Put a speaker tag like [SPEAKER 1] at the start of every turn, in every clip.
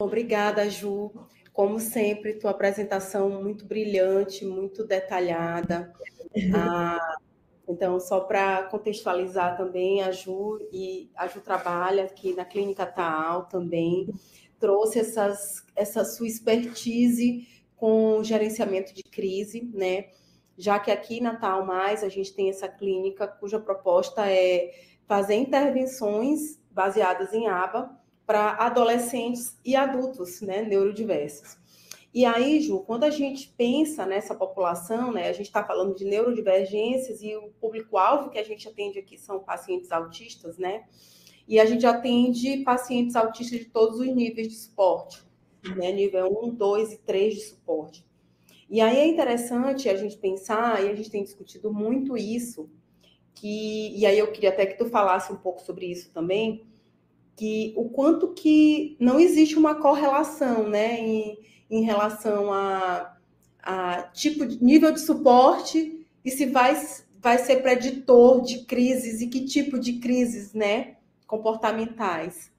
[SPEAKER 1] Obrigada, Ju. Como sempre, tua apresentação muito brilhante, muito detalhada. Então, só para contextualizar também, a Ju trabalha aqui na Clínica Taal também, trouxe essa sua expertise com gerenciamento de crise, né? Já que aqui na Taal Mais a gente tem essa clínica cuja proposta é fazer intervenções baseadas em ABA para adolescentes e adultos, né, neurodiversos. E aí, Ju, quando a gente pensa nessa população, né, a gente está falando de neurodivergências e o público-alvo que a gente atende aqui são pacientes autistas, né? E a gente atende pacientes autistas de todos os níveis de suporte, né? Nível 1, 2 e 3 de suporte. E aí é interessante a gente pensar, e a gente tem discutido muito isso, e aí eu queria até que tu falasse um pouco sobre isso também, que o quanto que não existe uma correlação, né, em relação a tipo de nível de suporte e se vai ser preditor de crises e que tipo de crises, né, comportamentais.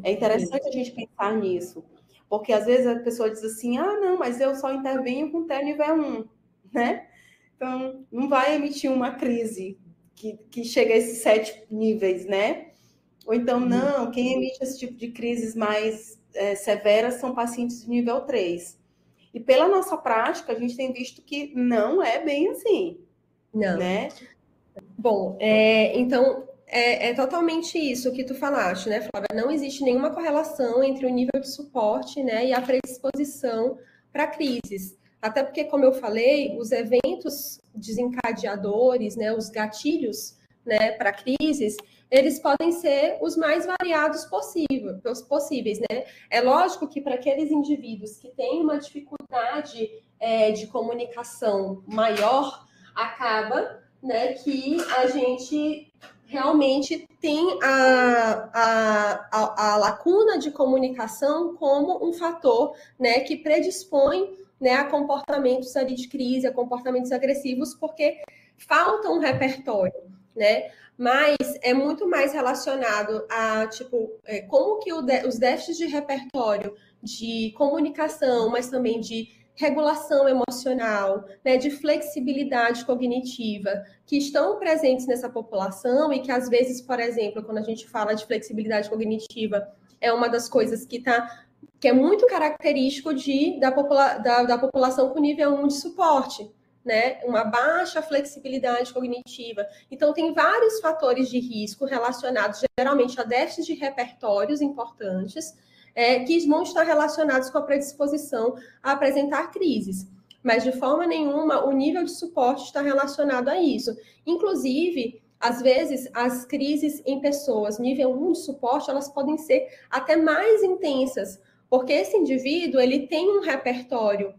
[SPEAKER 1] É interessante a gente pensar nisso, porque às vezes a pessoa diz assim, não, mas eu só intervenho com TEA nível 1, né? Então, não vai emitir uma crise que chega a esses 7 níveis, né? Ou então, não, quem emite esse tipo de crises mais severas são pacientes de nível 3. E pela nossa prática, a gente tem visto que não é bem assim.
[SPEAKER 2] Não.
[SPEAKER 1] Né?
[SPEAKER 2] Bom, então, é totalmente isso que tu falaste, né, Flávia? Não existe nenhuma correlação entre o nível de suporte, né, e a predisposição para crises. Até porque, como eu falei, os eventos desencadeadores, né, os gatilhos, né, para crises, eles podem ser os mais variados possíveis, né? É lógico que para aqueles indivíduos que têm uma dificuldade de comunicação maior, acaba, né, que a gente realmente tem a lacuna de comunicação como um fator, né, que predispõe, né, a comportamentos ali de crise, a comportamentos agressivos, porque falta um repertório, né? Mas é muito mais relacionado a, tipo, como que os déficits de repertório, de comunicação, mas também de regulação emocional, né, de flexibilidade cognitiva, que estão presentes nessa população e que, às vezes, por exemplo, quando a gente fala de flexibilidade cognitiva, é uma das coisas que é muito característico da população com nível 1 de suporte, né? Uma baixa flexibilidade cognitiva. Então, tem vários fatores de risco relacionados, geralmente, a déficits de repertórios importantes, que vão estar relacionados com a predisposição a apresentar crises. Mas, de forma nenhuma, o nível de suporte está relacionado a isso. Inclusive, às vezes, as crises em pessoas nível 1 de suporte, elas podem ser até mais intensas, porque esse indivíduo, ele tem um repertório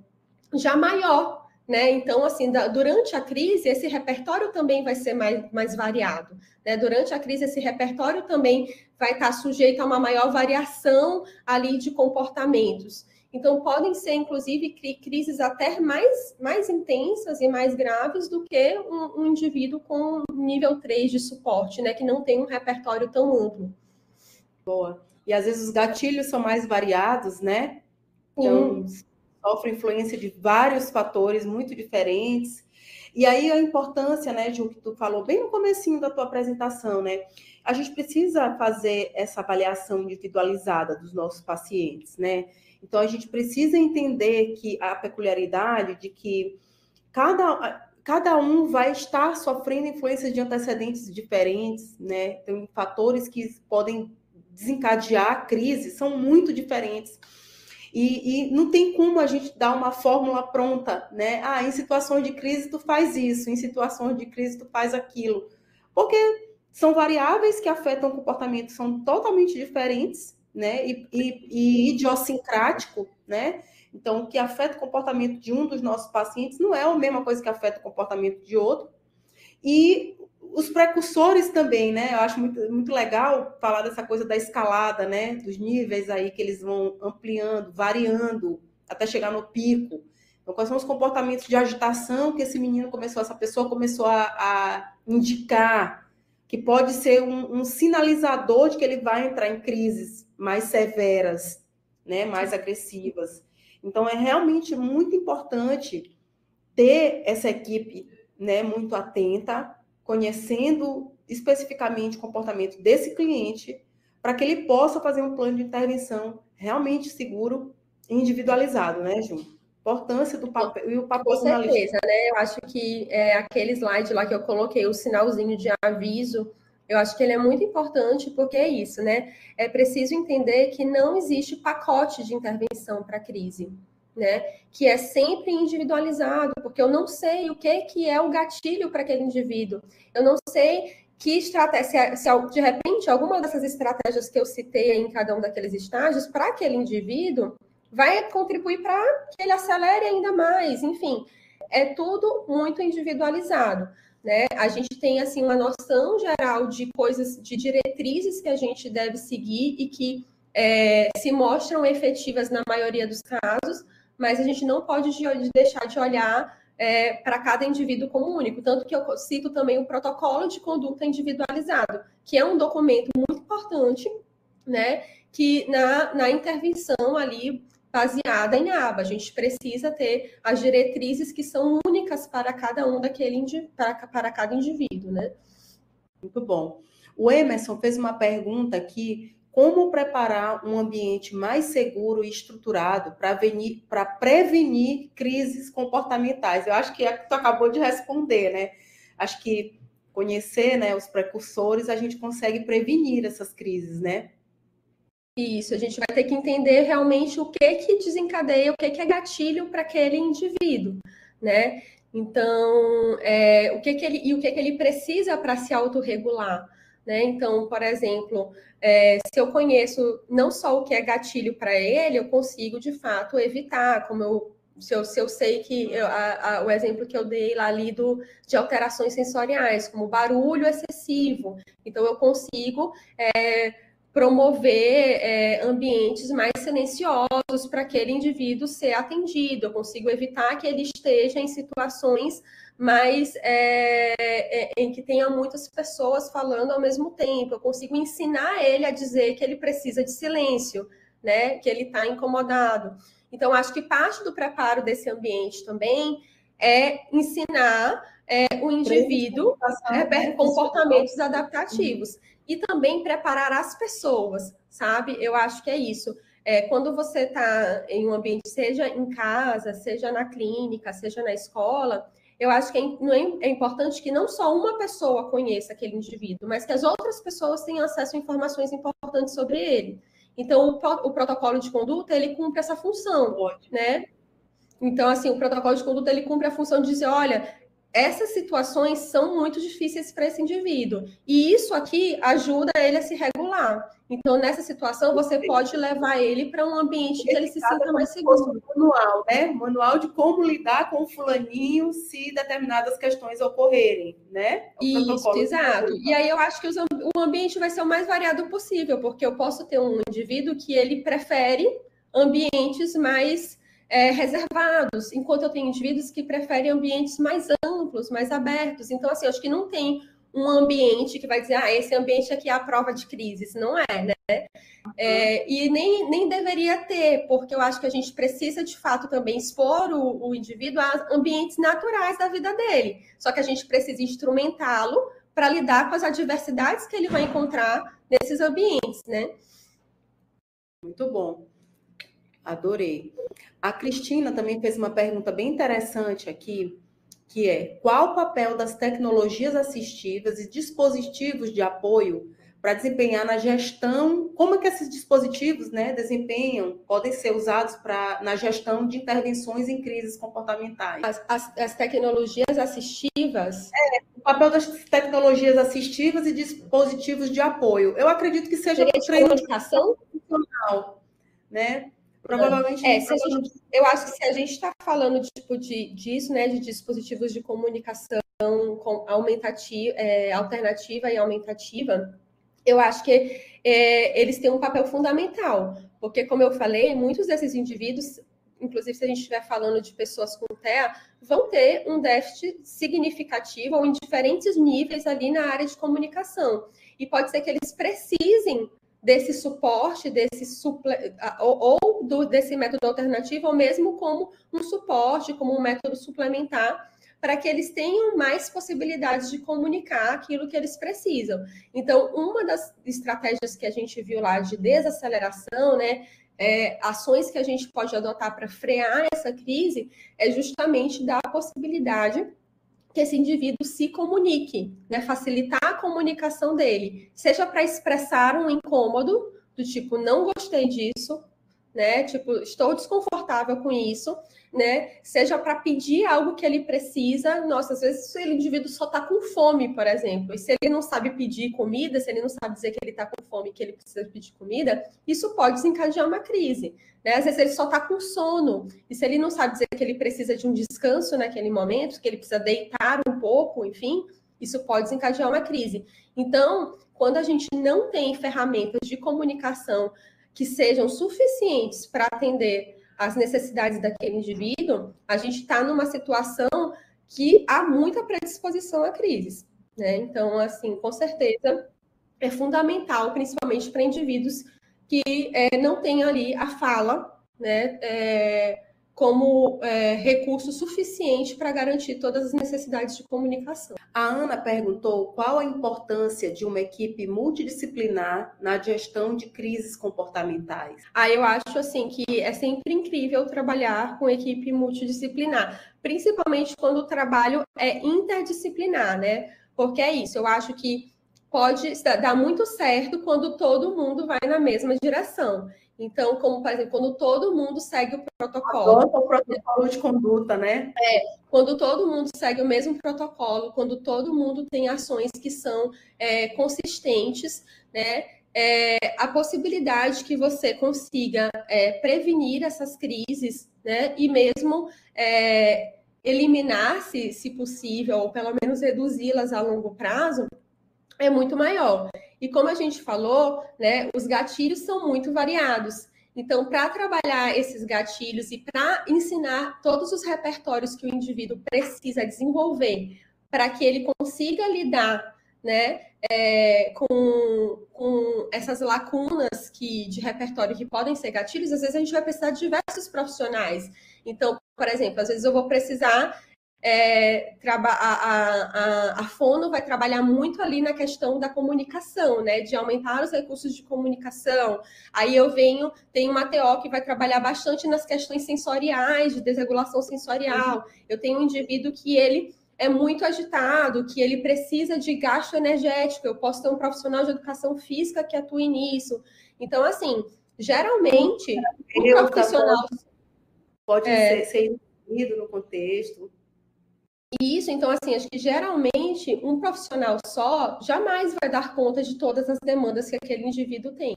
[SPEAKER 2] já maior, né? Então, assim, durante a crise, esse repertório também vai ser mais variado, né? Durante a crise, esse repertório também vai estar sujeito a uma maior variação ali de comportamentos. Então, podem ser, inclusive, crises até mais intensas e mais graves do que um indivíduo com nível 3 de suporte, né? Que não tem um repertório tão amplo.
[SPEAKER 1] Boa. E às vezes os gatilhos são mais variados, né? Então, sofre influência de vários fatores muito diferentes. E aí a importância, né, Ju, que tu falou bem no comecinho da tua apresentação, né? A gente precisa fazer essa avaliação individualizada dos nossos pacientes, né? Então, a gente precisa entender que a peculiaridade de que cada um vai estar sofrendo influências de antecedentes diferentes, né? Tem fatores que podem desencadear a crise, são muito diferentes. E não tem como a gente dar uma fórmula pronta, né? Em situações de crise tu faz isso, em situações de crise tu faz aquilo. Porque são variáveis que afetam o comportamento, são totalmente diferentes, né? E idiosincrático, né? Então, o que afeta o comportamento de um dos nossos pacientes não é a mesma coisa que afeta o comportamento de outro. E os precursores também, né? Eu acho muito legal falar dessa coisa da escalada, né? Dos níveis aí que eles vão ampliando, variando, até chegar no pico. Então, quais são os comportamentos de agitação que essa pessoa começou a indicar, que pode ser um sinalizador de que ele vai entrar em crises mais severas, né, mais agressivas. Então, é realmente muito importante ter essa equipe, né, muito atenta, conhecendo especificamente o comportamento desse cliente, para que ele possa fazer um plano de intervenção realmente seguro e individualizado, né, Ju? Importância do papel e o papel
[SPEAKER 2] Com
[SPEAKER 1] do analista.
[SPEAKER 2] certeza, né? Eu acho que aquele slide lá que eu coloquei, o sinalzinho de aviso, eu acho que ele é muito importante porque é isso, né? É preciso entender que não existe pacote de intervenção para a crise, né? Que é sempre individualizado, porque eu não sei o que é o gatilho para aquele indivíduo. Eu não sei que estratégia, se de repente alguma dessas estratégias que eu citei em cada um daqueles estágios, para aquele indivíduo, vai contribuir para que ele acelere ainda mais. Enfim, é tudo muito individualizado, né? A gente tem assim uma noção geral de coisas, de diretrizes que a gente deve seguir e que se mostram efetivas na maioria dos casos, mas a gente não pode deixar de olhar para cada indivíduo como único. Tanto que eu cito também o protocolo de conduta individualizado, que é um documento muito importante, né? Que na intervenção ali baseada em aba. A gente precisa ter as diretrizes que são únicas para cada um para cada indivíduo, né?
[SPEAKER 1] Muito bom. O Emerson fez uma pergunta aqui: como preparar um ambiente mais seguro e estruturado para prevenir crises comportamentais? Eu acho que é que tu acabou de responder, né? Acho que conhecer, né, os precursores, a gente consegue prevenir essas crises, né?
[SPEAKER 2] Isso, a gente vai ter que entender realmente o que desencadeia, o que é gatilho para aquele indivíduo, né? Então, o que ele precisa para se autorregular, né? Então, por exemplo, se eu conheço não só o que é gatilho para ele, eu consigo, de fato, evitar, se eu sei que o exemplo que eu dei lá ali de alterações sensoriais, como barulho excessivo, então eu consigo promover ambientes mais silenciosos para aquele indivíduo ser atendido. Eu consigo evitar que ele esteja em situações mais em que tenha muitas pessoas falando ao mesmo tempo. Eu consigo ensinar ele a dizer que ele precisa de silêncio, né? Que ele está incomodado. Então, acho que parte do preparo desse ambiente também é ensinar o indivíduo comportamentos adaptativos. E também preparar as pessoas, sabe? Eu acho que é isso. Quando você está em um ambiente, seja em casa, seja na clínica, seja na escola, eu acho que é importante que não só uma pessoa conheça aquele indivíduo, mas que as outras pessoas tenham acesso a informações importantes sobre ele. Então, o protocolo de conduta, ele cumpre essa função, né? Então, assim, o protocolo de conduta, ele cumpre a função de dizer, olha, essas situações são muito difíceis para esse indivíduo. E isso aqui ajuda ele a se regular. Então, nessa situação, você pode levar ele para um ambiente que ele se sinta mais seguro.
[SPEAKER 1] Manual, né? Manual de como lidar com o fulaninho se determinadas questões ocorrerem, né?
[SPEAKER 2] Isso, exato. E aí eu acho que o ambiente vai ser o mais variado possível, porque eu posso ter um indivíduo que ele prefere ambientes mais reservados, enquanto eu tenho indivíduos que preferem ambientes mais amplos, mais abertos. Então, assim, eu acho que não tem um ambiente que vai dizer, esse ambiente aqui é a prova de crises. Não é, né? E nem deveria ter, porque eu acho que a gente precisa, de fato, também expor o indivíduo a ambientes naturais da vida dele. Só que a gente precisa instrumentá-lo para lidar com as adversidades que ele vai encontrar nesses ambientes, né?
[SPEAKER 1] Muito bom. Adorei. A Cristina também fez uma pergunta bem interessante aqui, que é: qual o papel das tecnologias assistivas e dispositivos de apoio para desempenhar na gestão? Como é que esses dispositivos, né, podem ser usados na gestão de intervenções em crises comportamentais?
[SPEAKER 2] As tecnologias assistivas...
[SPEAKER 1] O papel das tecnologias assistivas e dispositivos de apoio. Eu acredito que seja
[SPEAKER 2] de comunicação
[SPEAKER 1] funcional, né? Provavelmente.
[SPEAKER 2] Eu acho que se a gente está falando disso, né, de dispositivos de comunicação alternativa e aumentativa, eu acho que eles têm um papel fundamental, porque, como eu falei, muitos desses indivíduos, inclusive se a gente estiver falando de pessoas com TEA, vão ter um déficit significativo ou em diferentes níveis ali na área de comunicação. E pode ser que eles precisem desse suporte, desse método alternativo, ou mesmo como um suporte, como um método suplementar, para que eles tenham mais possibilidades de comunicar aquilo que eles precisam. Então, uma das estratégias que a gente viu lá de desaceleração, né, ações que a gente pode adotar para frear essa crise, é justamente dar a possibilidade que esse indivíduo se comunique, né? Facilitar a comunicação dele, seja para expressar um incômodo, do tipo, não gostei disso, né? Tipo, estou desconfortável com isso, né? Seja para pedir algo que ele precisa. Nossa, às vezes o indivíduo só está com fome, por exemplo, e se ele não sabe pedir comida, se ele não sabe dizer que ele está com fome, que ele precisa pedir comida, isso pode desencadear uma crise, né? Às vezes ele só está com sono, e se ele não sabe dizer que ele precisa de um descanso naquele momento, que ele precisa deitar um pouco, enfim, isso pode desencadear uma crise. Então, quando a gente não tem ferramentas de comunicação que sejam suficientes para atender às necessidades daquele indivíduo, a gente está numa situação que há muita predisposição a crises, né? Então, assim, com certeza é fundamental, principalmente para indivíduos que não têm ali a fala, né, como recurso suficiente para garantir todas as necessidades de comunicação.
[SPEAKER 1] A Ana perguntou qual a importância de uma equipe multidisciplinar na gestão de crises comportamentais.
[SPEAKER 2] Eu acho assim que é sempre incrível trabalhar com equipe multidisciplinar, principalmente quando o trabalho é interdisciplinar, né? Porque é isso, eu acho que pode dar muito certo quando todo mundo vai na mesma direção. Então, como, por exemplo, quando todo mundo segue o protocolo.
[SPEAKER 1] Adota o protocolo de conduta, né?
[SPEAKER 2] Quando todo mundo segue o mesmo protocolo, quando todo mundo tem ações que são consistentes, né? A possibilidade que você consiga prevenir essas crises, né? E mesmo eliminar, se possível, ou pelo menos reduzi-las a longo prazo, é muito maior. E como a gente falou, né, os gatilhos são muito variados. Então, para trabalhar esses gatilhos e para ensinar todos os repertórios que o indivíduo precisa desenvolver para que ele consiga lidar, né, com essas lacunas de repertório que podem ser gatilhos, às vezes a gente vai precisar de diversos profissionais. Então, por exemplo, às vezes eu vou precisar a Fono vai trabalhar muito ali na questão da comunicação, né? De aumentar os recursos de comunicação. Aí tem uma TO que vai trabalhar bastante nas questões sensoriais, de desregulação sensorial. Eu tenho um indivíduo que ele é muito agitado, que ele precisa de gasto energético. Eu posso ter um profissional de educação física que atue nisso. Então, assim, geralmente, o profissional
[SPEAKER 1] pode ser incluído no contexto.
[SPEAKER 2] Isso, então, assim, acho que geralmente um profissional só jamais vai dar conta de todas as demandas que aquele indivíduo tem.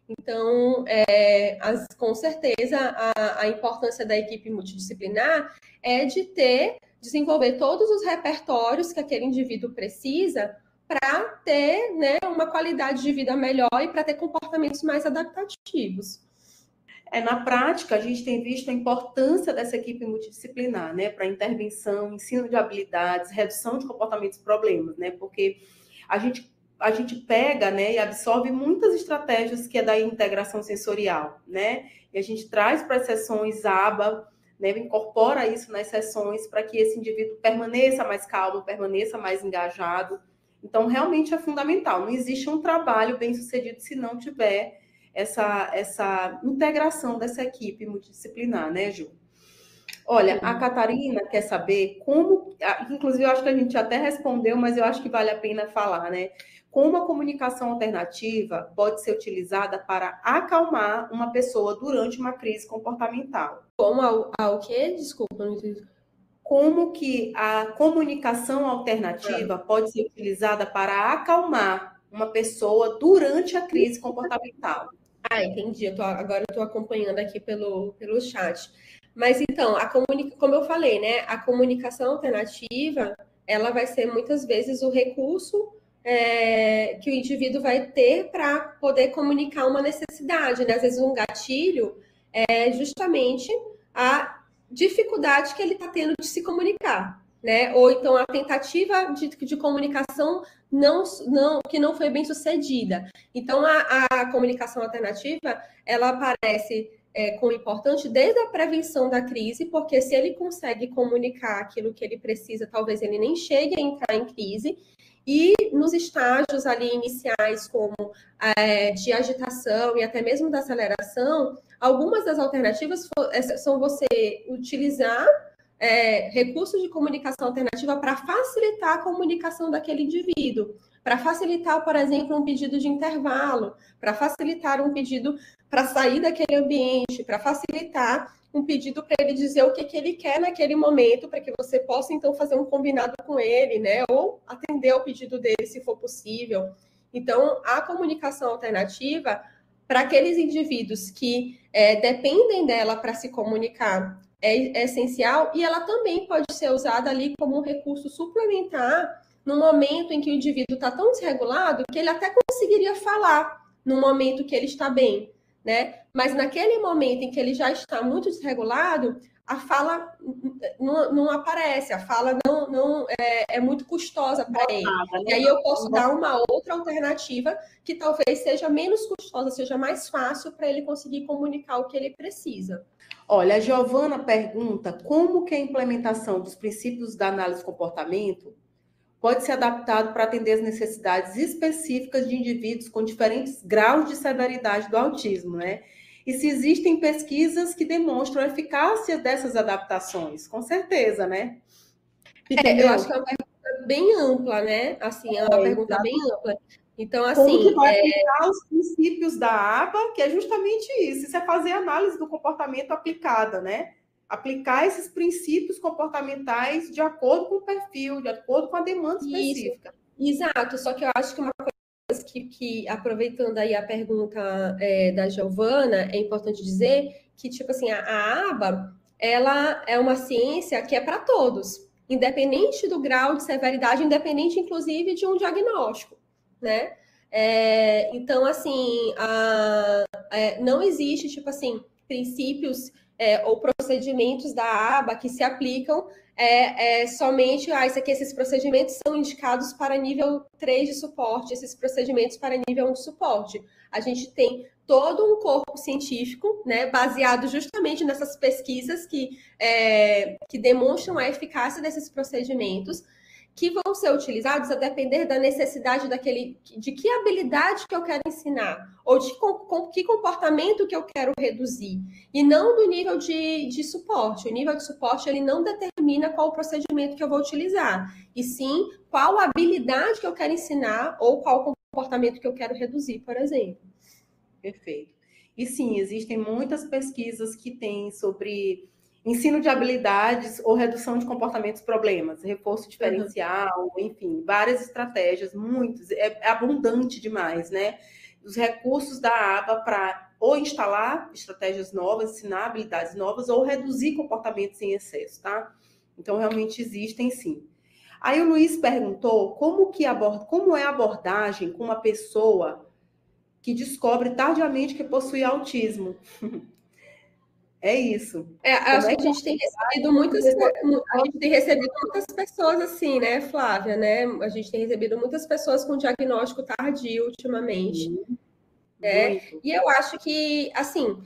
[SPEAKER 2] Então, com certeza, a importância da equipe multidisciplinar é de desenvolver todos os repertórios que aquele indivíduo precisa para ter, né, uma qualidade de vida melhor e para ter comportamentos mais adaptativos.
[SPEAKER 1] Na prática, a gente tem visto a importância dessa equipe multidisciplinar, né, para intervenção, ensino de habilidades, redução de comportamentos e problemas, né, porque a gente pega, né, e absorve muitas estratégias que é da integração sensorial, né, e a gente traz para as sessões aba, né, incorpora isso nas sessões para que esse indivíduo permaneça mais calmo, permaneça mais engajado. Então, realmente é fundamental. Não existe um trabalho bem sucedido se não tiver essa integração dessa equipe multidisciplinar, né, Ju? Olha, a Catarina quer saber como, inclusive eu acho que a gente até respondeu, mas eu acho que vale a pena falar, né? Como a comunicação alternativa pode ser utilizada para acalmar uma pessoa durante uma crise comportamental?
[SPEAKER 2] Como o quê? Desculpa, não entendi.
[SPEAKER 1] Como que a comunicação alternativa pode ser utilizada para acalmar uma pessoa durante a crise comportamental?
[SPEAKER 2] Entendi. Agora eu estou acompanhando aqui pelo chat. Mas então, como eu falei, né, a comunicação alternativa, ela vai ser muitas vezes o recurso que o indivíduo vai ter para poder comunicar uma necessidade, né? Às vezes um gatilho é justamente a dificuldade que ele está tendo de se comunicar, né? Ou então a tentativa de comunicação que não foi bem sucedida. Então, a comunicação alternativa, ela aparece como importante desde a prevenção da crise, porque se ele consegue comunicar aquilo que ele precisa, talvez ele nem chegue a entrar em crise, e nos estágios ali iniciais, como de agitação e até mesmo da aceleração, algumas das alternativas são você utilizar recursos de comunicação alternativa para facilitar a comunicação daquele indivíduo, para facilitar, por exemplo, um pedido de intervalo, para facilitar um pedido para sair daquele ambiente, para facilitar um pedido para ele dizer o que ele quer naquele momento, para que você possa, então, fazer um combinado com ele, né? Ou atender ao pedido dele, se for possível. Então, a comunicação alternativa, para aqueles indivíduos que dependem dela para se comunicar, é essencial, e ela também pode ser usada ali como um recurso suplementar no momento em que o indivíduo está tão desregulado que ele até conseguiria falar no momento que ele está bem, né? Mas naquele momento em que ele já está muito desregulado, a fala não aparece, a fala não é muito custosa para ele. Né? E aí eu posso dar uma outra alternativa que talvez seja menos custosa, seja mais fácil para ele conseguir comunicar o que ele precisa.
[SPEAKER 1] Olha, a Giovana pergunta como que a implementação dos princípios da análise de comportamento pode ser adaptado para atender as necessidades específicas de indivíduos com diferentes graus de severidade do autismo, né? E se existem pesquisas que demonstram a eficácia dessas adaptações? Com certeza, né?
[SPEAKER 2] Eu acho que é uma pergunta bem ampla, né? Assim, é uma pergunta bem ampla. Então, assim...
[SPEAKER 1] Como que vai aplicar os princípios da ABA, que é justamente isso. Isso é fazer análise do comportamento aplicada, né? Aplicar esses princípios comportamentais de acordo com o perfil, de acordo com a demanda específica.
[SPEAKER 2] Isso. Exato, só que eu acho que uma coisa que aproveitando aí a pergunta da Giovana, é importante dizer que, tipo assim, a ABA, ela é uma ciência que é para todos, independente do grau de severidade, independente, inclusive, de um diagnóstico, né? Então, assim, não existe, tipo assim, princípios ou procedimentos da ABA que se aplicam somente, esses procedimentos são indicados para nível 3 de suporte, esses procedimentos para nível 1 de suporte. A gente tem todo um corpo científico, né, baseado justamente nessas pesquisas que demonstram a eficácia desses procedimentos, que vão ser utilizados a depender da necessidade de que habilidade que eu quero ensinar, ou de que comportamento que eu quero reduzir, e não do nível de suporte. O nível de suporte, ele não determina qual o procedimento que eu vou utilizar, e sim qual habilidade que eu quero ensinar, ou qual comportamento que eu quero reduzir, por exemplo.
[SPEAKER 1] Perfeito. E sim, existem muitas pesquisas que têm sobre ensino de habilidades ou redução de comportamentos problemas, reforço diferencial, enfim, várias estratégias, muitos, é abundante demais, né? Os recursos da ABA para ou instalar estratégias novas, ensinar habilidades novas, ou reduzir comportamentos em excesso, tá? Então, realmente existem, sim. Aí o Luiz perguntou como é a abordagem com uma pessoa que descobre tardiamente que possui autismo. É isso.
[SPEAKER 2] Acho que a gente tem recebido muitas pessoas assim, né, Flávia, né? A gente tem recebido muitas pessoas com diagnóstico tardio ultimamente. E eu acho que, assim,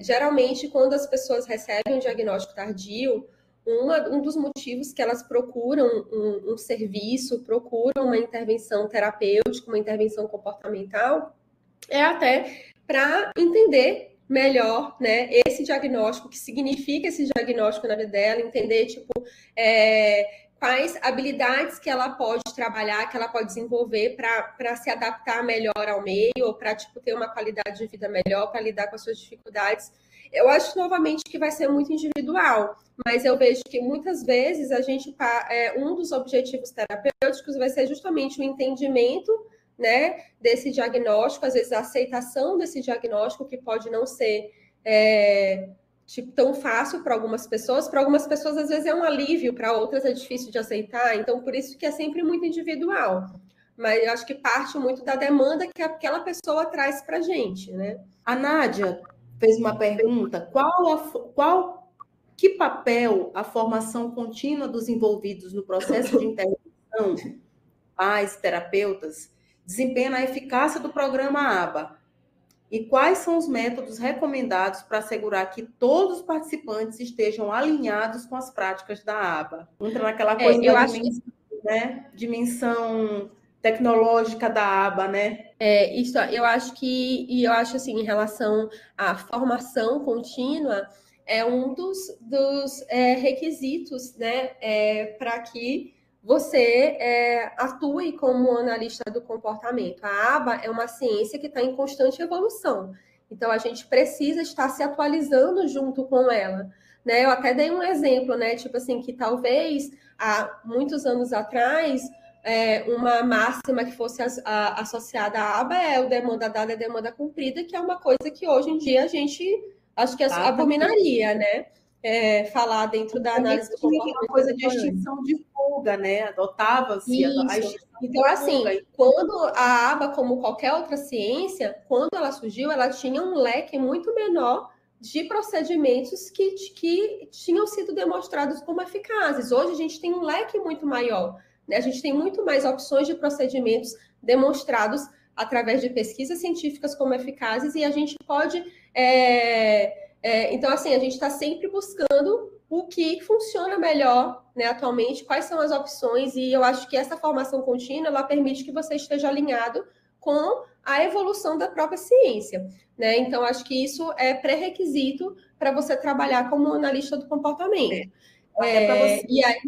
[SPEAKER 2] geralmente, quando as pessoas recebem um diagnóstico tardio, um dos motivos que elas procuram um serviço, procuram uma intervenção terapêutica, uma intervenção comportamental, é até para entender melhor, né, esse diagnóstico, o que significa esse diagnóstico na vida dela, entender, tipo, quais habilidades que ela pode trabalhar, que ela pode desenvolver para se adaptar melhor ao meio, ou para, tipo, ter uma qualidade de vida melhor, para lidar com as suas dificuldades. Eu acho, novamente, que vai ser muito individual, mas eu vejo que muitas vezes um dos objetivos terapêuticos vai ser justamente o entendimento, né, desse diagnóstico, às vezes a aceitação desse diagnóstico, que pode não ser tão fácil para algumas pessoas às vezes é um alívio, para outras é difícil de aceitar, então por isso que é sempre muito individual, mas eu acho que parte muito da demanda que aquela pessoa traz para a gente, né?
[SPEAKER 1] A Nádia fez uma pergunta, que papel a formação contínua dos envolvidos no processo de intervenção pais, terapeutas, desempenha na eficácia do programa ABA? E quais são os métodos recomendados para assegurar que todos os participantes estejam alinhados com as práticas da ABA? Entra naquela coisa da dimensão, né? Dimensão tecnológica da ABA, né?
[SPEAKER 2] Isso, eu acho assim, em relação à formação contínua, é um dos requisitos, né, para que você atue como analista do comportamento. A ABA é uma ciência que está em constante evolução, então a gente precisa estar se atualizando junto com ela, né? Eu até dei um exemplo, né, tipo assim, que talvez há muitos anos atrás uma máxima que fosse associada à aba é o demanda dada é demanda cumprida, que é uma coisa que hoje em dia a gente acho que abominaria, né? Falar dentro da análise do comportamento.
[SPEAKER 1] Uma coisa de extinção de fuga, né? Adotava-se a extinção.
[SPEAKER 2] Então, assim, quando a aba, como qualquer outra ciência, quando ela surgiu, ela tinha um leque muito menor de procedimentos que tinham sido demonstrados como eficazes. Hoje a gente tem um leque muito maior. A gente tem muito mais opções de procedimentos demonstrados através de pesquisas científicas como eficazes e a gente pode... então, assim, a gente está sempre buscando o que funciona melhor, né, atualmente, quais são as opções, e eu acho que essa formação contínua, ela permite que você esteja alinhado com a evolução da própria ciência, né? Então, acho que isso é pré-requisito para você trabalhar como analista do comportamento.
[SPEAKER 1] Até para você, e aí,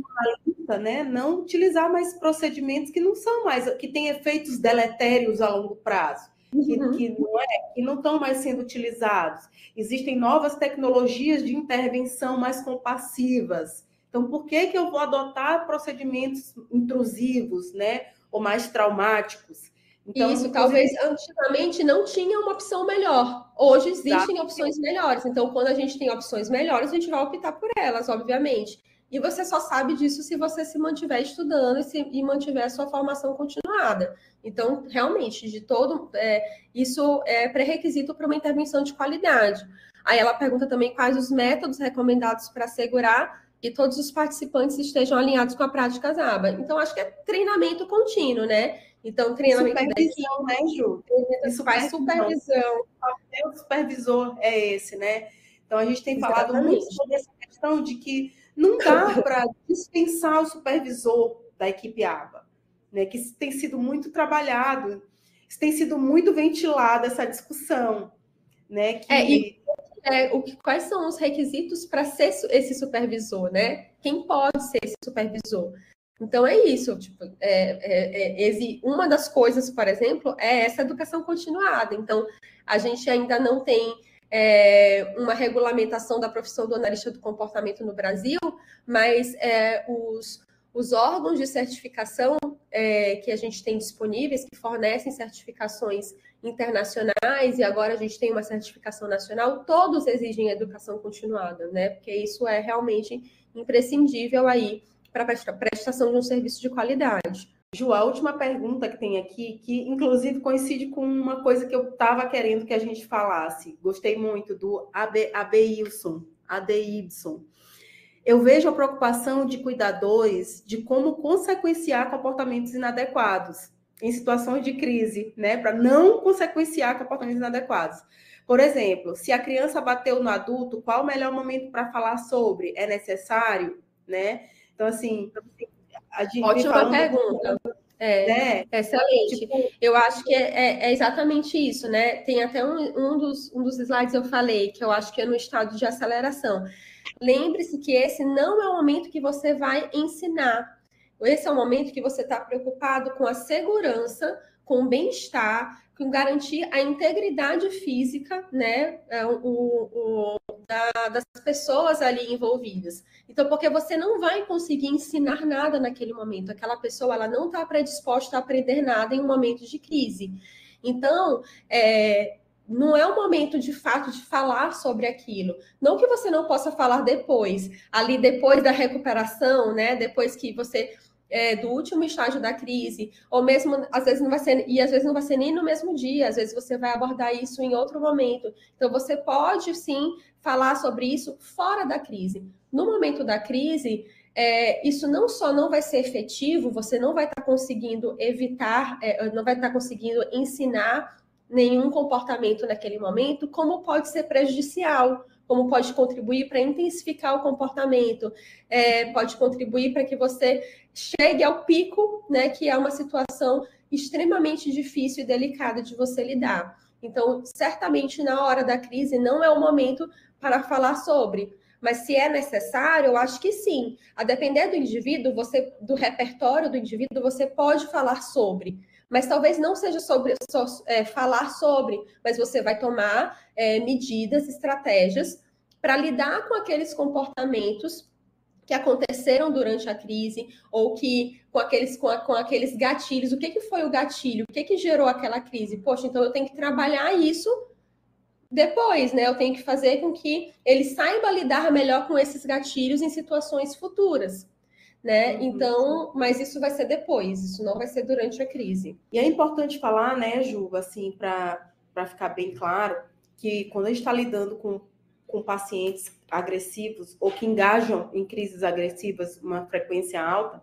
[SPEAKER 1] né, não utilizar mais procedimentos que não são mais, que têm efeitos deletérios a longo prazo, que não estão mais sendo utilizados. Existem novas tecnologias de intervenção mais compassivas. Então, por que eu vou adotar procedimentos intrusivos, né, ou mais traumáticos? Então,
[SPEAKER 2] isso, talvez antigamente não tinha uma opção melhor. Hoje existem opções melhores. Então, quando a gente tem opções melhores, a gente vai optar por elas, obviamente. E você só sabe disso se você se mantiver estudando e mantiver a sua formação continuada. Então, realmente, isso é pré-requisito para uma intervenção de qualidade. Aí ela pergunta também quais os métodos recomendados para assegurar que todos os participantes estejam alinhados com a prática ABA. Então, acho que é treinamento contínuo, né? Então, treinamento
[SPEAKER 1] supervisão, né, Ju?
[SPEAKER 2] Isso faz supervisão.
[SPEAKER 1] O supervisor é esse, né? Então, a gente tem falado muito sobre essa questão de que não dá para dispensar o supervisor da equipe ABA, né? Que isso tem sido muito trabalhado, isso tem sido muito ventilado, essa discussão, né?
[SPEAKER 2] Quais são os requisitos para ser esse supervisor, né? Quem pode ser esse supervisor? Então, é isso. Tipo, uma das coisas, por exemplo, é essa educação continuada. Então, a gente ainda não tem uma regulamentação da profissão do analista do comportamento no Brasil, mas os órgãos de certificação que a gente tem disponíveis, que fornecem certificações internacionais, e agora a gente tem uma certificação nacional, todos exigem educação continuada, né? Porque isso é realmente imprescindível aí para a prestação de um serviço de qualidade.
[SPEAKER 1] Ju, a última pergunta que tem aqui, que inclusive coincide com uma coisa que eu estava querendo que a gente falasse. Gostei muito do ADY. Eu vejo a preocupação de cuidadores de como consequenciar comportamentos inadequados em situações de crise, né? Para não consequenciar comportamentos inadequados. Por exemplo, se a criança bateu no adulto, qual o melhor momento para falar sobre? É necessário, né? Então, assim,
[SPEAKER 2] a gente ótima pergunta. Excelente. Eu acho que é exatamente isso, né? Tem até um dos slides eu falei, que eu acho que é no estado de aceleração. Lembre-se que esse não é o momento que você vai ensinar. Esse é o momento que você está preocupado com a segurança, com o bem-estar, com garantir a integridade física, né, das pessoas ali envolvidas. Então, porque você não vai conseguir ensinar nada naquele momento. Aquela pessoa, ela não está predisposta a aprender nada em um momento de crise. Então, não é o momento, de fato, de falar sobre aquilo. Não que você não possa falar depois, ali depois da recuperação, né, depois que você... do último estágio da crise, ou mesmo, às vezes não vai ser, e às vezes não vai ser nem no mesmo dia, às vezes você vai abordar isso em outro momento. Então, você pode, sim, falar sobre isso fora da crise. No momento da crise, isso não só não vai ser efetivo, você não vai estar conseguindo evitar, não vai estar conseguindo ensinar nenhum comportamento naquele momento, como pode ser prejudicial, como pode contribuir para intensificar o comportamento, pode contribuir para que você chegue ao pico, né, que é uma situação extremamente difícil e delicada de você lidar. Então, certamente, na hora da crise, não é o momento para falar sobre. Mas se é necessário, eu acho que sim. A depender do indivíduo, do repertório do indivíduo, você pode falar sobre. Mas talvez não seja sobre falar sobre, mas você vai tomar medidas, estratégias para lidar com aqueles comportamentos que aconteceram durante a crise, ou que com aqueles gatilhos. O que foi o gatilho? O que gerou aquela crise? Poxa, então eu tenho que trabalhar isso depois, né? Eu tenho que fazer com que ele saiba lidar melhor com esses gatilhos em situações futuras, né? Então, mas isso vai ser depois, isso não vai ser durante a crise.
[SPEAKER 1] E é importante falar, né, Ju, assim, para ficar bem claro, que quando a gente está lidando com pacientes agressivos ou que engajam em crises agressivas uma frequência alta,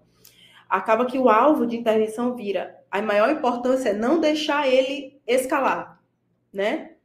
[SPEAKER 1] acaba que o alvo de intervenção vira, a maior importância é não deixar ele escalar, né?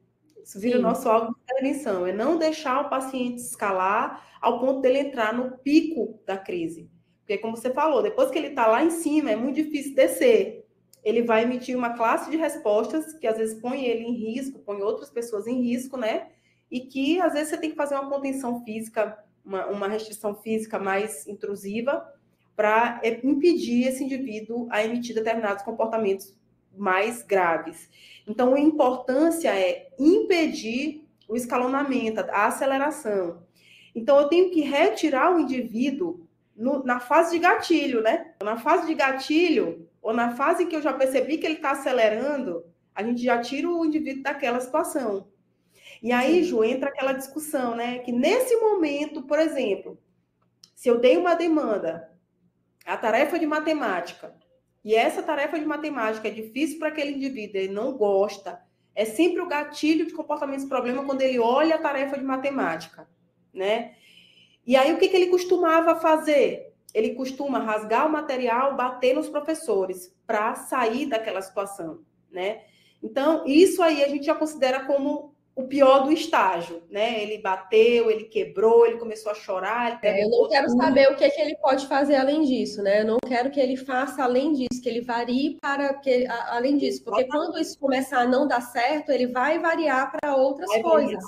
[SPEAKER 1] Isso vira o nosso alvo de intervenção, é não deixar o paciente escalar ao ponto dele entrar no pico da crise. Porque, como você falou, depois que ele está lá em cima, é muito difícil descer. Ele vai emitir uma classe de respostas que, às vezes, põe ele em risco, põe outras pessoas em risco, né? E que, às vezes, você tem que fazer uma contenção física, uma restrição física mais intrusiva para impedir esse indivíduo a emitir determinados comportamentos mais graves. Então, a importância é impedir o escalonamento, a aceleração. Então, eu tenho que retirar o indivíduo na fase de gatilho, né? Na fase de gatilho, ou na fase em que eu já percebi que ele está acelerando, a gente já tira o indivíduo daquela situação. E aí, Ju, entra aquela discussão, né? Que nesse momento, por exemplo, se eu dei uma demanda, a tarefa de matemática, e essa tarefa de matemática é difícil para aquele indivíduo, ele não gosta, é sempre o gatilho de comportamento de problema quando ele olha a tarefa de matemática, né? E aí, o que ele costumava fazer? Ele costuma rasgar o material, bater nos professores, para sair daquela situação, né? Então, isso aí a gente já considera como o pior do estágio, né? Ele bateu, ele quebrou, ele começou a chorar.
[SPEAKER 2] Eu não quero saber o que ele pode fazer além disso, né? Eu não quero que ele faça além disso, que ele varie além disso, porque quando isso começar a não dar certo, ele vai variar para outras coisas.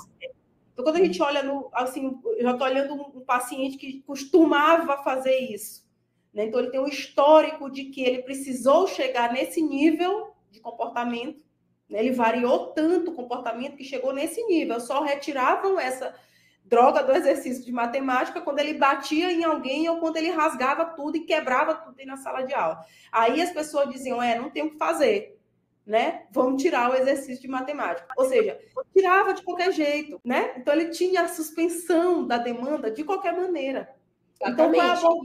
[SPEAKER 1] Então, quando a gente olha assim, eu já estou olhando um paciente que costumava fazer isso, né? Então, ele tem um histórico de que ele precisou chegar nesse nível de comportamento, né? Ele variou tanto o comportamento que chegou nesse nível. Só retiravam essa droga do exercício de matemática quando ele batia em alguém ou quando ele rasgava tudo e quebrava tudo na sala de aula. Aí as pessoas diziam, não tem o que fazer, né? Vamos tirar o exercício de matemática. Ou seja, tirava de qualquer jeito, né? Então ele tinha a suspensão da demanda de qualquer maneira.
[SPEAKER 2] Exatamente. Então,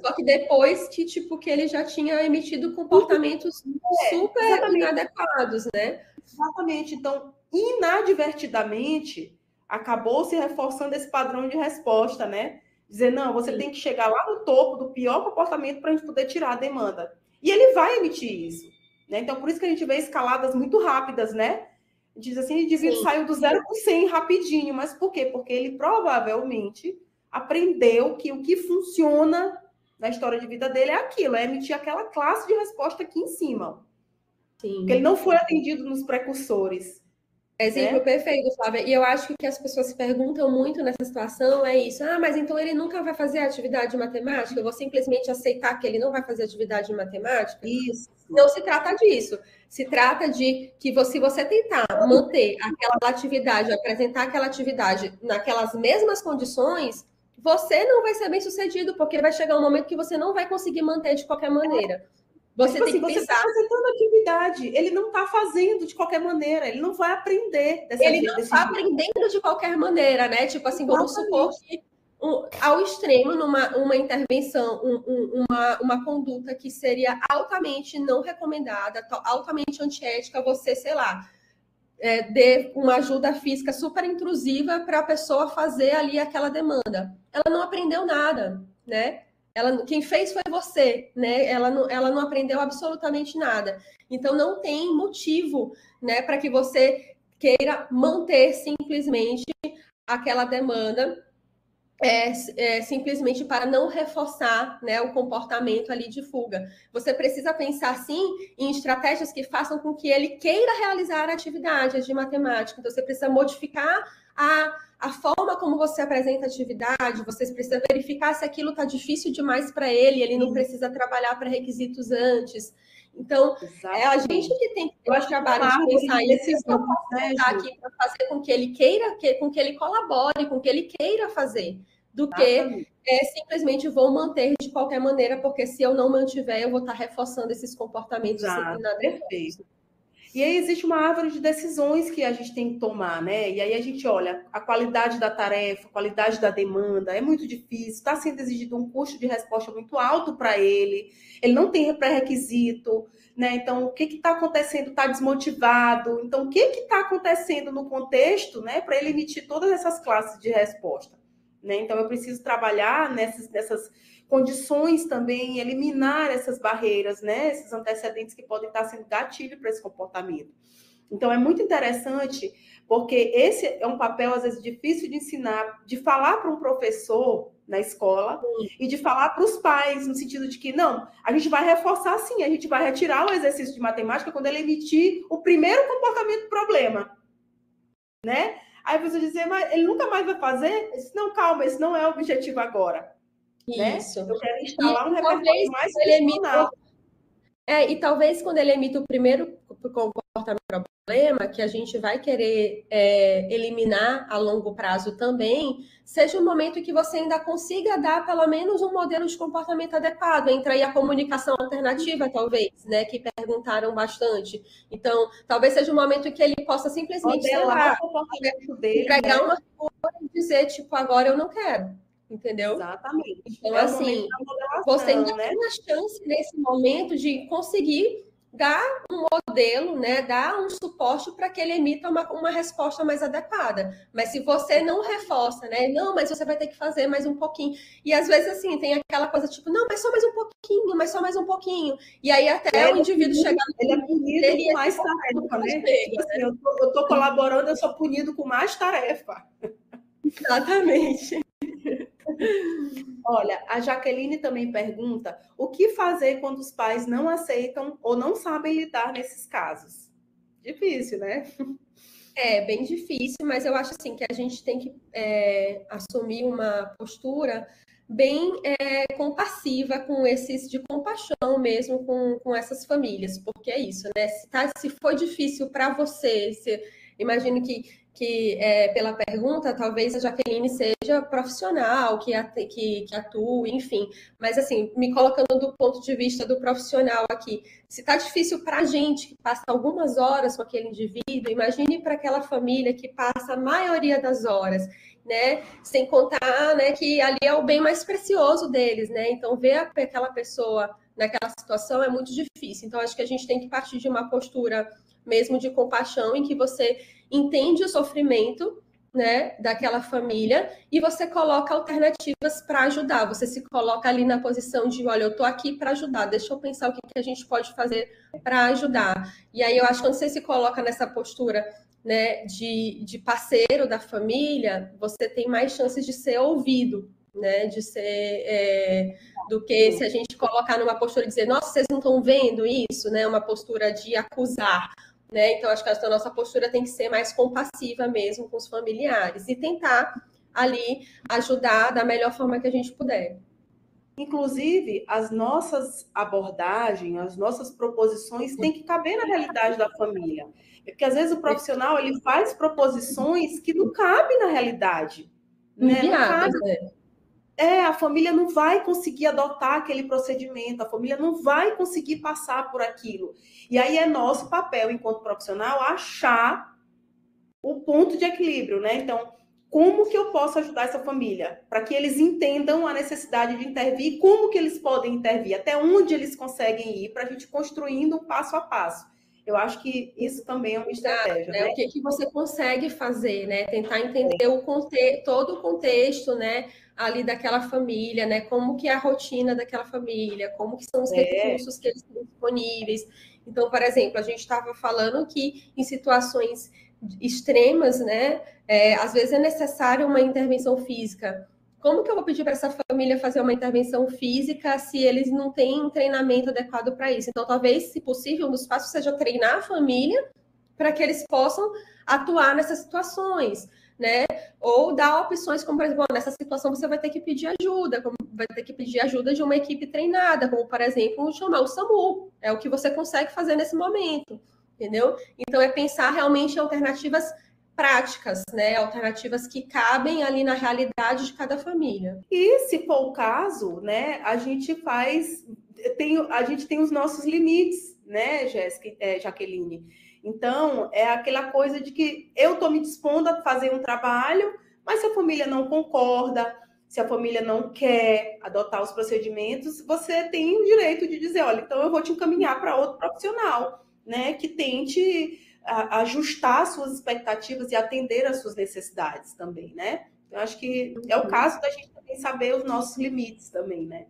[SPEAKER 2] só que depois que ele já tinha emitido comportamentos super inadequados, né?
[SPEAKER 1] Exatamente. Então, inadvertidamente, acabou se reforçando esse padrão de resposta, né? Dizer, não, você tem que chegar lá no topo do pior comportamento para a gente poder tirar a demanda. E ele vai emitir isso, né? Então, por isso que a gente vê escaladas muito rápidas, né? A gente diz assim, o indivíduo saiu do 0 para o 100 rapidinho. Mas por quê? Porque ele provavelmente aprendeu que o que funciona na história de vida dele é aquilo, é emitir aquela classe de resposta aqui em cima. Sim. Porque ele não foi atendido nos precursores.
[SPEAKER 2] Exemplo perfeito, Flávia. E eu acho que o que as pessoas se perguntam muito nessa situação é isso. Mas então ele nunca vai fazer atividade de matemática? Eu vou simplesmente aceitar que ele não vai fazer atividade de matemática?
[SPEAKER 1] Isso.
[SPEAKER 2] Não se trata disso. Se trata de que se você tentar manter aquela atividade, apresentar aquela atividade naquelas mesmas condições, você não vai ser bem sucedido, porque vai chegar um momento que você não vai conseguir manter de qualquer maneira. Você tem que pensar. Você está
[SPEAKER 1] apresentando atividade, ele não está fazendo de qualquer maneira, ele não vai aprender
[SPEAKER 2] Ele não está aprendendo de qualquer maneira, né? Tipo assim, vamos supor que ao extremo, numa intervenção, uma conduta que seria altamente não recomendada, altamente antiética, você, sei lá, dê uma ajuda física super intrusiva para a pessoa fazer ali aquela demanda. Ela não aprendeu nada, né? quem fez foi você, né? Ela não aprendeu absolutamente nada. Então, não tem motivo, né, para que você queira manter simplesmente aquela demanda, simplesmente para não reforçar, né, o comportamento ali de fuga. Você precisa pensar, sim, em estratégias que façam com que ele queira realizar atividades de matemática. Então, você precisa modificar a forma como você apresenta a atividade, você precisa verificar se aquilo está difícil demais para ele não precisa trabalhar para requisitos antes. Então, a gente que tem que ter o trabalho de pensar isso, eu posso estar aqui para fazer com que ele queira, com que ele colabore, com que ele queira fazer, do que simplesmente vou manter de qualquer maneira, porque se eu não mantiver, eu vou estar reforçando esses comportamentos inadequados.
[SPEAKER 1] Perfeito. E aí existe uma árvore de decisões que a gente tem que tomar, né? E aí a gente olha a qualidade da tarefa, a qualidade da demanda, é muito difícil, está sendo exigido um custo de resposta muito alto para ele não tem pré-requisito, né? Então, o que está acontecendo? Está desmotivado. Então, o que está acontecendo no contexto, né, para ele emitir todas essas classes de resposta, né? Então, eu preciso trabalhar nessas condições também, eliminar essas barreiras, né? Esses antecedentes que podem estar sendo gatilho para esse comportamento. Então, é muito interessante, porque esse é um papel, às vezes, difícil de ensinar, de falar para um professor na escola e de falar para os pais, no sentido de que, não, a gente vai reforçar sim, a gente vai retirar o exercício de matemática quando ele emitir o primeiro comportamento problema, né? Aí você dizer, mas ele nunca mais vai fazer? Eu disse, não, calma, esse não é o objetivo agora.
[SPEAKER 2] Isso.
[SPEAKER 1] Né? Eu quero instalar um repertório mais funcional.
[SPEAKER 2] E talvez quando ele emita o primeiro comportamento problema, que a gente vai querer eliminar a longo prazo também, seja um momento que você ainda consiga dar pelo menos um modelo de comportamento adequado. Entra aí a comunicação alternativa, talvez, né? Que perguntaram bastante. Então, talvez seja um momento que ele possa simplesmente, sei lá, entregar uma figura e dizer, tipo, agora eu não quero. Entendeu?
[SPEAKER 1] Exatamente.
[SPEAKER 2] Então, assim, você ainda tem a chance nesse momento de conseguir dar um modelo, né, dar um suporte para que ele emita uma resposta mais adequada. Mas se você não reforça, né, não, mas você vai ter que fazer mais um pouquinho. E às vezes, assim, tem aquela coisa tipo, não, mas só mais um pouquinho, mas só mais um pouquinho. E aí até o indivíduo chegar no
[SPEAKER 1] ele é punido com mais tarefa, né? Tipo assim, eu tô colaborando, eu sou punido com mais tarefa.
[SPEAKER 2] Exatamente.
[SPEAKER 1] Olha, a Jaqueline também pergunta o que fazer quando os pais não aceitam ou não sabem lidar nesses casos. Difícil, né?
[SPEAKER 2] É bem difícil, mas eu acho assim que a gente tem que assumir uma postura bem compassiva com esses, de compaixão mesmo com essas famílias, porque é isso, né? Se foi difícil para você, imagino que pela pergunta, talvez a Jaqueline seja profissional, que atue, enfim. Mas, assim, me colocando do ponto de vista do profissional aqui, se está difícil para a gente, que passa algumas horas com aquele indivíduo, imagine para aquela família que passa a maioria das horas, né? Sem contar, né, que ali é o bem mais precioso deles, né? Então, ver aquela pessoa naquela situação é muito difícil. Então, acho que a gente tem que partir de uma postura mesmo de compaixão, em que você entende o sofrimento, né, daquela família e você coloca alternativas para ajudar. Você se coloca ali na posição de, olha, eu estou aqui para ajudar, deixa eu pensar o que a gente pode fazer para ajudar. E aí eu acho que quando você se coloca nessa postura, né, de parceiro da família, você tem mais chances de ser ouvido, né, de ser do que se a gente colocar numa postura de dizer, nossa, vocês não estão vendo isso, né, uma postura de acusar. Né? Então, acho que a nossa postura tem que ser mais compassiva mesmo com os familiares e tentar ali ajudar da melhor forma que a gente puder.
[SPEAKER 1] Inclusive, as nossas abordagens, as nossas proposições têm que caber na realidade da família. Porque às vezes o profissional ele faz proposições que não cabem na realidade. Né? Não cabe. A família não vai conseguir adotar aquele procedimento, a família não vai conseguir passar por aquilo. E aí é nosso papel, enquanto profissional, achar o ponto de equilíbrio, né? Então, como que eu posso ajudar essa família? Para que eles entendam a necessidade de intervir, como que eles podem intervir, até onde eles conseguem ir, para a gente construindo um passo a passo. Eu acho que isso também é uma estratégia, né?
[SPEAKER 2] O que você consegue fazer, né? Tentar entender todo o contexto, né? Ali daquela família, né? Como que é a rotina daquela família, como que são os recursos que eles têm disponíveis. Então, por exemplo, a gente estava falando que em situações extremas, né? Às vezes é necessário uma intervenção física. Como que eu vou pedir para essa família fazer uma intervenção física se eles não têm um treinamento adequado para isso? Então, talvez, se possível, um dos passos seja treinar a família para que eles possam atuar nessas situações, né? Ou dar opções como, por exemplo, nessa situação você vai ter que pedir ajuda, vai ter que pedir ajuda de uma equipe treinada, como, por exemplo, chamar o SAMU. É o que você consegue fazer nesse momento, entendeu? Então, é pensar realmente em alternativas práticas, né? Alternativas que cabem ali na realidade de cada família.
[SPEAKER 1] E se for o caso, né, a gente tem os nossos limites, né, Jéssica, Jaqueline? Então, é aquela coisa de que eu estou me dispondo a fazer um trabalho, mas se a família não concorda, se a família não quer adotar os procedimentos, você tem o direito de dizer, olha, então eu vou te encaminhar para outro profissional, né, que tente ajustar suas expectativas e atender às suas necessidades também, né? Eu acho que é o caso da gente também saber os nossos limites também, né?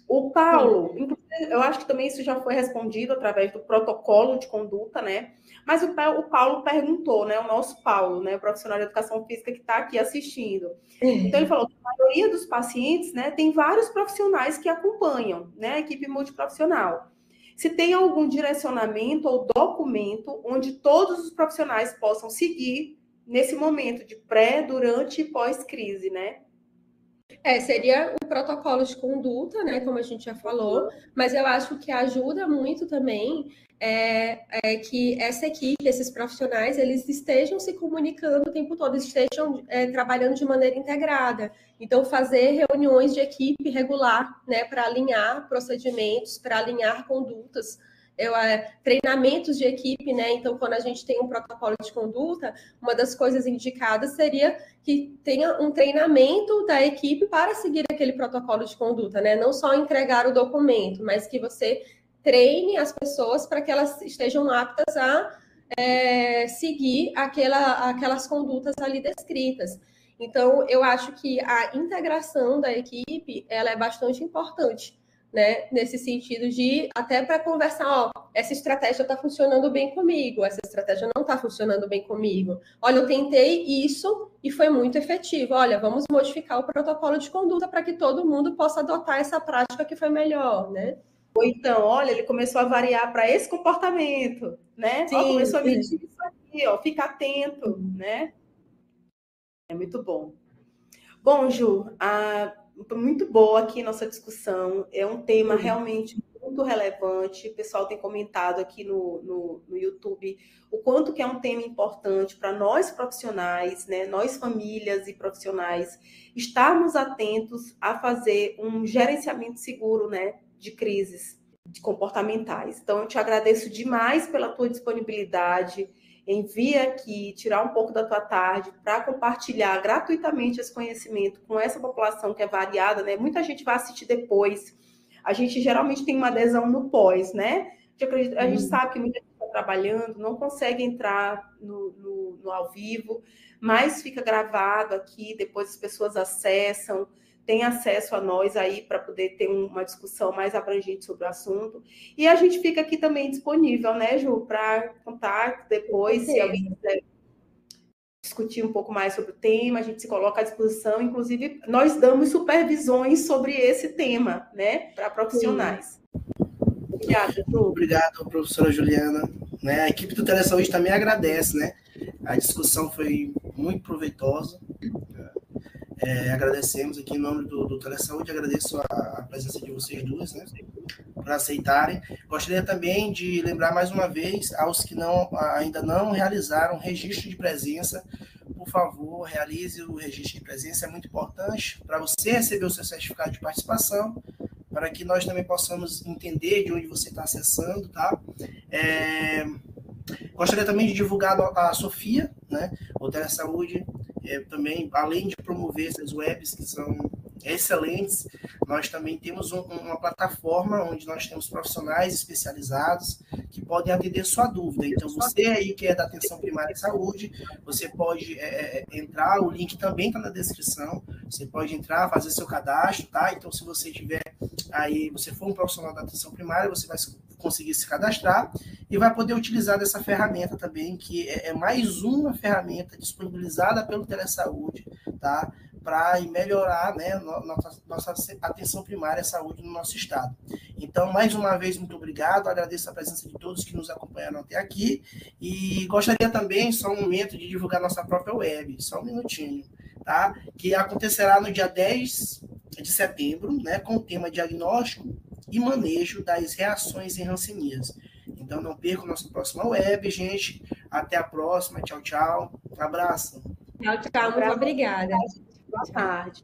[SPEAKER 1] O Paulo, inclusive, eu acho que também isso já foi respondido através do protocolo de conduta, né? Mas o Paulo perguntou, né? O nosso Paulo, né? O profissional de educação física que está aqui assistindo. Então, ele falou que a maioria dos pacientes, né, tem vários profissionais que acompanham, né? A equipe multiprofissional. Se tem algum direcionamento ou documento onde todos os profissionais possam seguir nesse momento de pré, durante e pós-crise, né?
[SPEAKER 2] Seria o protocolo de conduta, né, como a gente já falou, mas eu acho que ajuda muito também que essa equipe, esses profissionais, eles estejam se comunicando o tempo todo, estejam trabalhando de maneira integrada. Então, fazer reuniões de equipe regular, né, para alinhar procedimentos, para alinhar condutas, treinamentos de equipe, né? Então, quando a gente tem um protocolo de conduta, uma das coisas indicadas seria que tenha um treinamento da equipe para seguir aquele protocolo de conduta, né? Não só entregar o documento, mas que você treine as pessoas para que elas estejam aptas a seguir aquelas condutas ali descritas. Então, eu acho que a integração da equipe, ela é bastante importante, né? Nesse sentido de, até para conversar, essa estratégia está funcionando bem comigo, essa estratégia não está funcionando bem comigo. Olha, eu tentei isso e foi muito efetivo. Olha, vamos modificar o protocolo de conduta para que todo mundo possa adotar essa prática que foi melhor, né?
[SPEAKER 1] Ou então, olha, ele começou a variar para esse comportamento, né?
[SPEAKER 2] Sim,
[SPEAKER 1] começou a medir isso aqui, fica atento, né? É muito bom. Bom, Ju, muito boa aqui nossa discussão. É um tema realmente muito relevante. O pessoal tem comentado aqui no YouTube o quanto que é um tema importante para nós profissionais, né? Nós famílias e profissionais, estarmos atentos a fazer um gerenciamento seguro, né? De crises comportamentais. Então, eu te agradeço demais pela tua disponibilidade. Envia aqui, tirar um pouco da tua tarde para compartilhar gratuitamente esse conhecimento com essa população que é variada, né? Muita gente vai assistir depois. A gente geralmente tem uma adesão no pós, né? A gente sabe que muita gente está trabalhando, não consegue entrar no ao vivo, mas fica gravado aqui, depois as pessoas acessam, tem acesso a nós aí para poder ter uma discussão mais abrangente sobre o assunto. E a gente fica aqui também disponível, né, Ju, para contar depois, se alguém quiser discutir um pouco mais sobre o tema, a gente se coloca à disposição. Inclusive, nós damos supervisões sobre esse tema, né, para profissionais.
[SPEAKER 3] Obrigada, Ju. Obrigado, professora Juliana. Né, a equipe do Telesaúde também agradece, né? A discussão foi muito proveitosa. Agradecemos aqui em nome do Telesaúde, agradeço a presença de vocês duas, né, por aceitarem. Gostaria também de lembrar mais uma vez aos que ainda não realizaram registro de presença, por favor, realize o registro de presença, é muito importante para você receber o seu certificado de participação, para que nós também possamos entender de onde você está acessando, tá? Gostaria também de divulgar a Sofia, né, o Telesaúde, também, além de promover essas webs que são excelentes. Nós também temos uma plataforma onde nós temos profissionais especializados que podem atender sua dúvida. Então, você aí que é da atenção primária à saúde, você pode entrar, o link também está na descrição, você pode entrar, fazer seu cadastro, tá? Então, se você tiver aí, você for um profissional da atenção primária, você vai conseguir se cadastrar e vai poder utilizar dessa ferramenta também, que é mais uma ferramenta disponibilizada pelo Telesaúde, tá? Para melhorar, né, nossa atenção primária à saúde no nosso estado. Então, mais uma vez, muito obrigado, agradeço a presença de todos que nos acompanharam até aqui e gostaria também, só um momento, de divulgar nossa própria web, só um minutinho, tá? Que acontecerá no dia 10 de setembro, né, com o tema diagnóstico e manejo das reações em hanseníase. Então, não percam nossa próxima web, gente. Até a próxima. Tchau, tchau. Um abraço.
[SPEAKER 2] Tchau, tchau. Muito obrigada.
[SPEAKER 1] Boa tarde.